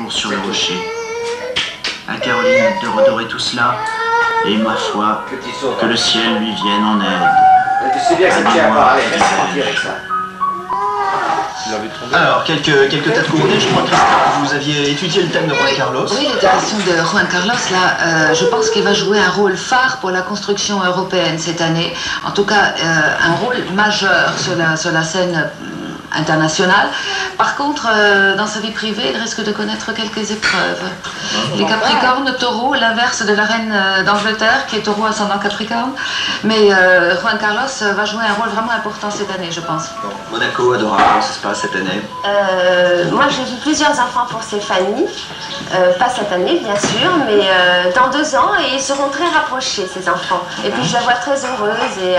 jour sur le rocher. À Caroline de redorer tout cela, et ma foi, que le ciel lui vienne en aide. Tu sais bien que ça tient à parler, laisse tranquille avec ça. Alors, quelques tas de courriers, je crois, Christophe, vous aviez étudié le thème de Juan Carlos. Oui, la question de Juan Carlos, là, je pense qu'il va jouer un rôle phare pour la construction européenne cette année. En tout cas, un rôle majeur sur la scène internationale. Par contre, dans sa vie privée, il risque de connaître quelques épreuves. Les Capricornes, Taureau, l'inverse de la reine d'Angleterre, qui est Taureau ascendant Capricorne. Mais Juan Carlos va jouer un rôle vraiment important cette année, je pense. Monaco, Adora, comment ça se passe cette année? Moi, j'ai vu plusieurs enfants pour Stéphanie. Pas cette année, bien sûr, mais dans 2 ans, et ils seront très rapprochés, ces enfants. Et puis, je la vois très heureuse et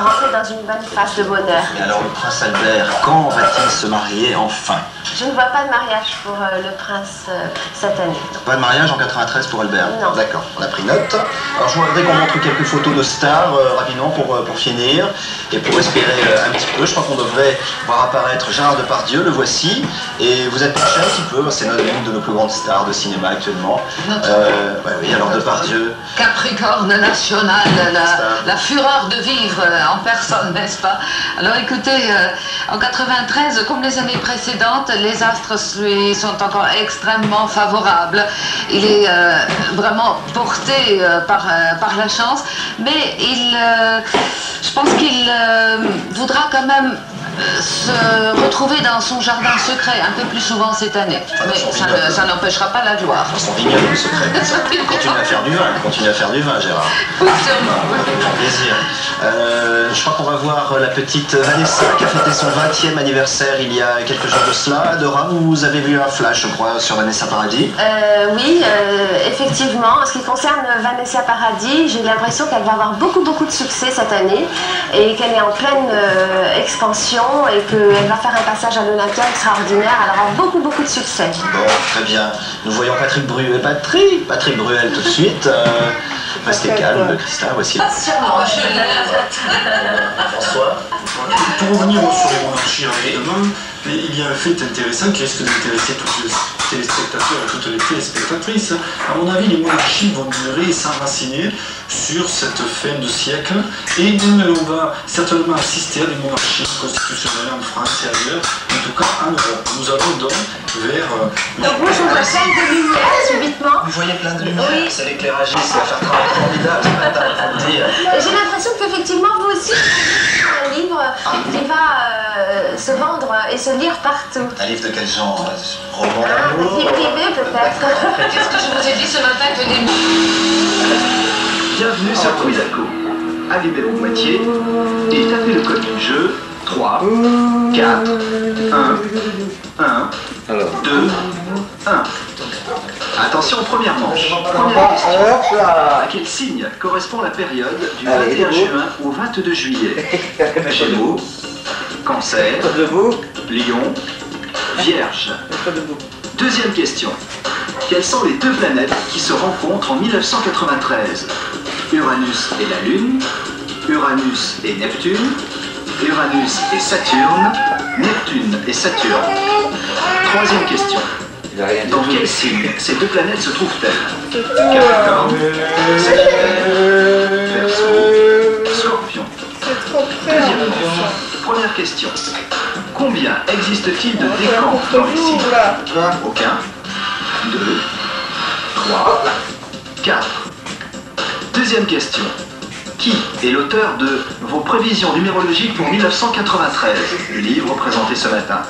rentrer dans une bonne phase de bonheur. Et alors, le prince Albert, quand va-t-il se marier enfin? Je ne vois pas de mariage pour le prince cette année. Pas de mariage en 93 pour Albert? Non. D'accord, on a pris note. Alors je voudrais qu'on montre quelques photos de stars rapidement pour finir et pour espérer un petit peu. Je crois qu'on devrait voir apparaître Gérard Depardieu, le voici. Et vous êtes penché un petit peu, c'est l'une de nos plus grandes stars de cinéma actuellement. Oui, alors Depardieu. Capricorne national, la fureur de vivre en personne, n'est-ce pas? Alors écoutez, en 93, comme les années précédentes, les astres lui sont encore extrêmement favorables. Il est vraiment porté par la chance, mais je pense qu'il voudra quand même se retrouver dans son jardin secret un peu plus souvent cette année. Mais ça n'empêchera pas la gloire. Son vignoble secret. Continue à faire du vin, Gérard. Oui, sûrement. Avec plaisir. Je crois qu'on va voir la petite Vanessa qui a fêté son 20e anniversaire il y a quelques jours de cela. Adora, vous avez vu un flash, je crois, sur Vanessa Paradis? Oui, effectivement. En ce qui concerne Vanessa Paradis, j'ai l'impression qu'elle va avoir beaucoup de succès cette année et qu'elle est en pleine expansion et qu'elle va faire un passage à l'Olympia extraordinaire. Elle aura beaucoup de succès. Bon, très bien. Nous voyons Patrick Bruel. Patrick Bruel tout de suite. Restez calme, Christin, voici. Sûrement, François. Pour revenir sur les monarchies rapidement, mais il y a un fait intéressant qui risque d'intéresser tous les téléspectateurs et toutes les téléspectatrices. À mon avis, les monarchies vont durer et s'enraciner sur cette fin de siècle et on va certainement assister à des monarchies constitutionnelles en France et ailleurs, en tout cas en Europe. Nous allons donc vers... Donc moi je vois plein de lumière subitement. Vous voyez plein de lumière, Oui. c'est l'éclairagiste, ça va faire un travail formidable ce matin, il faut le dire. Et j'ai l'impression qu'effectivement vous aussi, un livre qui va se vendre et se lire partout. Un livre de quel genre? Roman Ah, d'amour? vie privée peut-être. Qu'est-ce que je vous ai dit ce matin que des... Bienvenue sur Quizaco. Allumez vos boîtiers et tapez le code du jeu 3, 4, 1, 1, 2, 1. Attention, première manche. Première question. À quel signe correspond la période du 21 juin au 22 juillet? Gémeaux, Cancer, Lion, Vierge. Deuxième question. Quelles sont les 2 planètes qui se rencontrent en 1993? Uranus et la Lune, Uranus et Neptune, Uranus et Saturne, Neptune et Saturne. Troisième question. Dans quel signe ces 2 planètes se trouvent-elles? Capricorne, Sagittaire, Verseau, Scorpion. Deuxième manche. Première question. Combien existe-t-il de décans dans les signes? Aucun. 2, 3, 4. Deuxième question. Qui est l'auteur de vos prévisions numérologiques pour 1993, le livre présenté ce matin?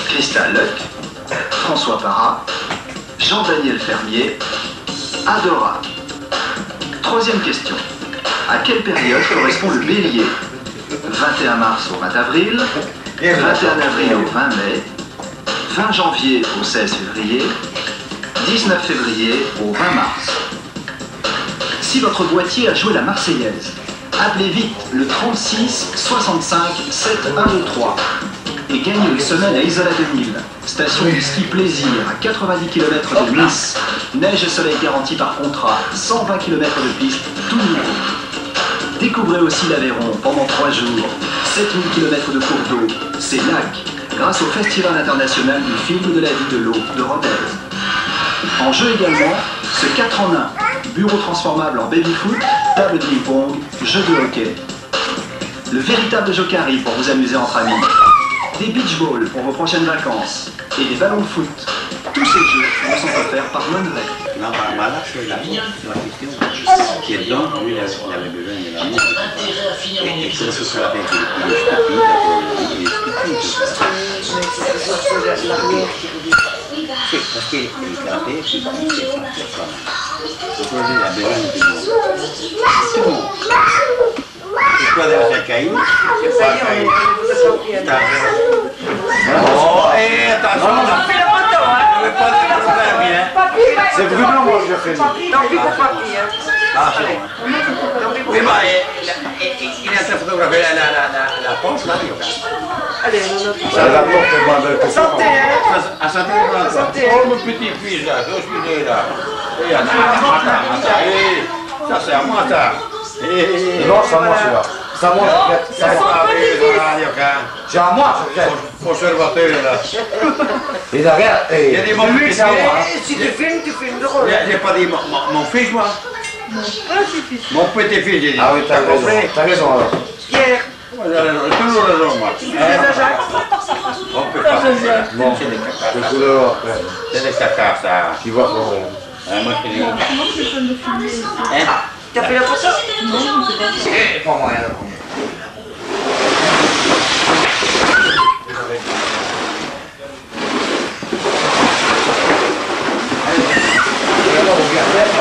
Christa Luck, François Parra, Jean-Daniel Fermier, Adora. Troisième question. À quelle période correspond le bélier? 21 mars au 20 avril, 21 avril au 20 mai, 20 janvier au 16 février, 19 février au 20 mars. Si votre boîtier a joué la Marseillaise, appelez vite le 36 65 7 1 2 3 et gagnez une semaine à Isola 2000, station du ski plaisir à 90 km de Nice, neige et soleil garantis par contrat, 120 km de piste, tout nouveau. Découvrez aussi l'Aveyron pendant 3 jours, 7000 km de cours d'eau, c'est lac, grâce au Festival international du film de la vie de l'eau de Rodez. En jeu également, ce 4 en 1, bureau transformable en baby-foot, table de ping-pong, jeu de hockey. Le véritable Jokari pour vous amuser entre amis. Des beach balls pour vos prochaines vacances. Et des ballons de foot. Tous ces jeux vous sont offerts par Monray. Non, là, c'est la question qui est dedans. Lui, il avait besoin de l'amour. Et c'est ce qu'on appelle le c'est parce que le karaté, c'est pas une question de femme. Donc, il a besoin de tout le monde. C'est quoi de la caïne? C'est pas caïne. Oh, et attention, on a fait la photo, hein. C'est Bruno, moi, je fais. Tant pis pour papy, hein. Ah, c'est bon. Mais bah, il a sa photographie, la ponce, là, il regarde. Allez, on a la porte est moins belle que ça. Santé, hein. À santé, santé. Oh, mon petit fils, là, je suis né, là. Et attends, ça, c'est à moi, ça. Non, c'est à moi, celui-là. C'est à moi, c'est à moi. C'est à moi, conservateur, là. Et regarde, il y a des moments qui sont à moi. Si tu filmes de rôle. J'ai pas dit mon fils, moi. Mon petit-fils, j'ai dit. Ah oui, t'as raison, alors. Pierre. Toujours raison, moi. Tu fais des Ajax? On peut pas. Non, c'est des caca. C'est des caca, ça. Tu vois comment? Moi, je fais des caca. Hein? Tu as fait la photo? Non, c'est pas ça. Pas moyen.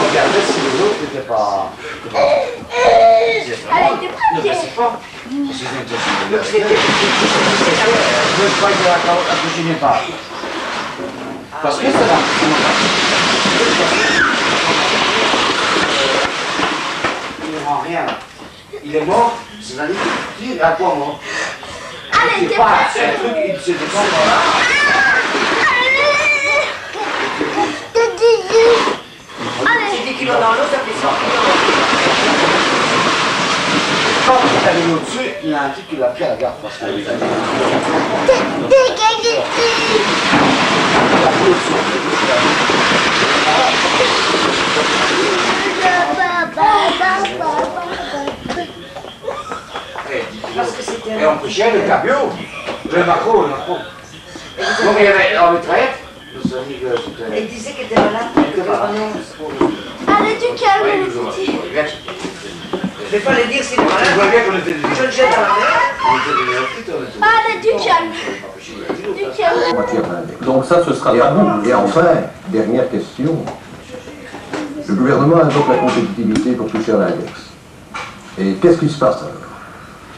Regardez si les autres n'étaient pas... Allez, t'es prêt? Ne passez pas. Je veux pas que la cuisine pas. Parce que c'est là. Il ne rend rien. Il est mort, c'est-à-dire qu'il à quoi mort? Allez, t'es prêt? C'est un truc, il se défend. Allez. 10 kilos dans l'eau, ça fait 100 kilos. Quand il est arrivé au-dessus, il y a un truc qui l'a pris à la garde. Parce qu'il a pris au-dessus. Et on pêchait le cabio, le maquereau. Donc il y avait en retraite. Et il disait qu'il était malade. Allez, du calme, les petits. Je vais pas les dire s'il est malade. Je le jette dans la mer. Allez, du calme. Du calme. Donc ça, ce sera tabou. Et enfin, dernière question. Le gouvernement invoque la compétitivité pour toucher à l'index. Et qu'est-ce qui se passe alors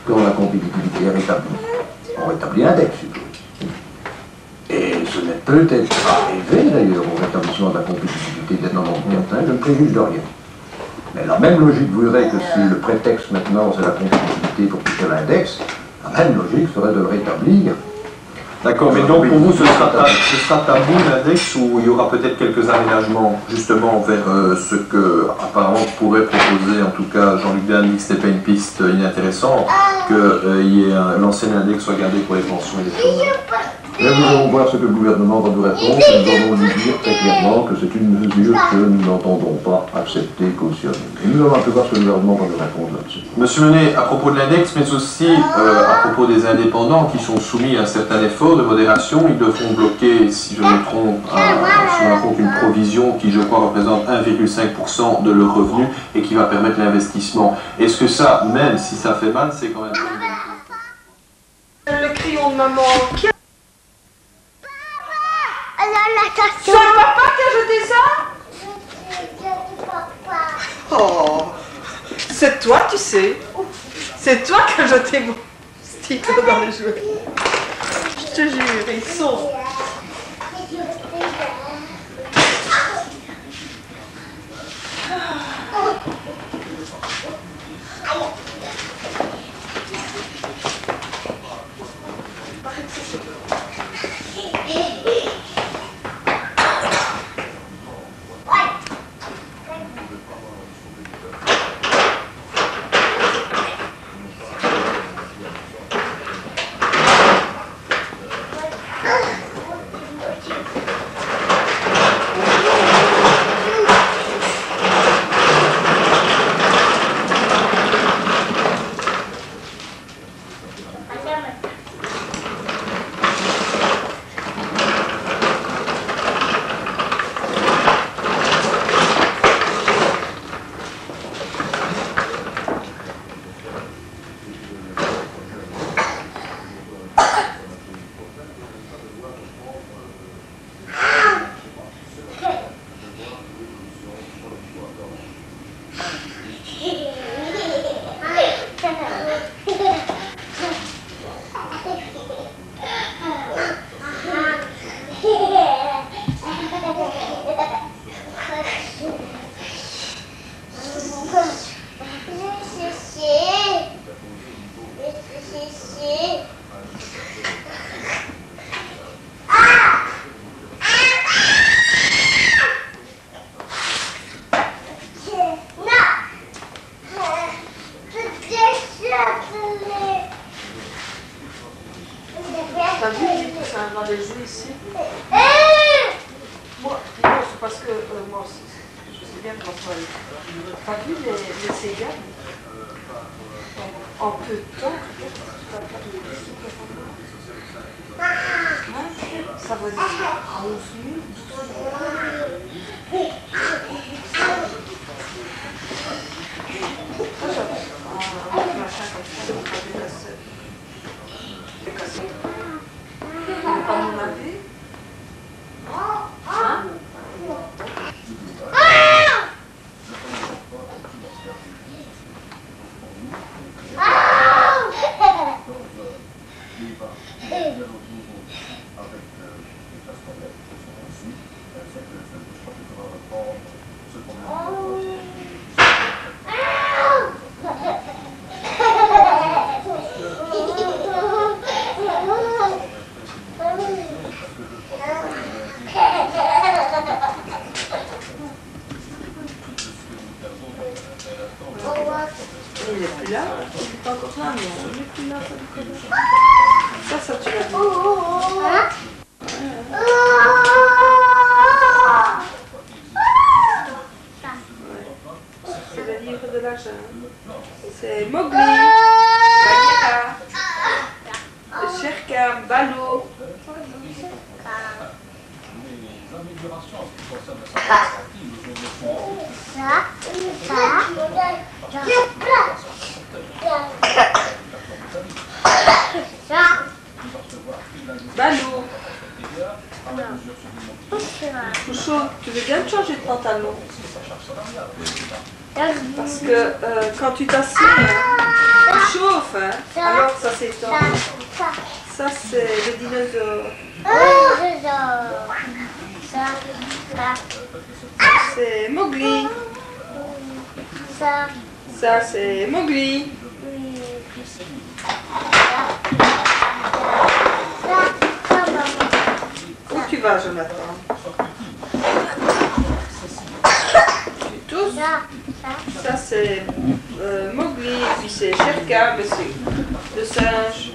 quand la compétitivité est rétablie? On rétablit l'index, surtout. Et ce n'est peut-être pas arrivé d'ailleurs au rétablissement de la compétitivité dès 1994, je ne préjuge de rien. Mais la même logique voudrait que si le prétexte maintenant c'est la compétitivité pour toucher l'index, la même logique serait de le rétablir. D'accord, mais donc pour vous ce sera tabou l'index ou il y aura peut-être quelques aménagements justement vers ce que apparemment pourrait proposer en tout cas Jean-Luc Dehaene, ce n'est pas une piste inintéressante, qu'il y ait l'ancien index soit gardé pour les pensions et les choses. Mais nous allons voir ce que le gouvernement va nous répondre et nous allons lui dire très clairement que c'est une mesure que nous n'entendons pas accepter, cautionner. Et nous allons un peu voir ce que le gouvernement va nous répondre là-dessus. Monsieur Menet, à propos de l'index, mais aussi à propos des indépendants qui sont soumis à un certain effort de modération, ils devront bloquer, si je me trompe, sur un compte une provision qui, je crois, représente 1,5% de leurs revenus et qui va permettre l'investissement. Est-ce que ça, même si ça fait mal, c'est quand même... Le crayon de maman. C'est le papa qui a jeté ça? Oh, c'est toi, tu sais. C'est toi qui as jeté mon stylo dans les jouets. Je te jure, ils sont... aussi. Moi c'est parce que moi aussi, je sais bien comment ça va aller. T'as vu les céganes en peu de temps, ça veut dire 11 minutes. À mon avis. Hein? Il est plus là, il est pas encore là, mais il est plus là, ça tu l'as dit. C'est le livre de la jungle. C'est Mowgli, Bagheera, Shere Khan, Baloo. Balou. Chouchou, tu veux bien te changer de pantalon? Parce que quand tu t'assieds, tu chauffes, hein? Alors ça s'étend. Ça c'est le dinosaure. C'est Mowgli. Ça c'est Mowgli. Où tu vas, Jonathan? Tu tousses? Ça c'est Mowgli, puis c'est Shere Khan, c'est le singe.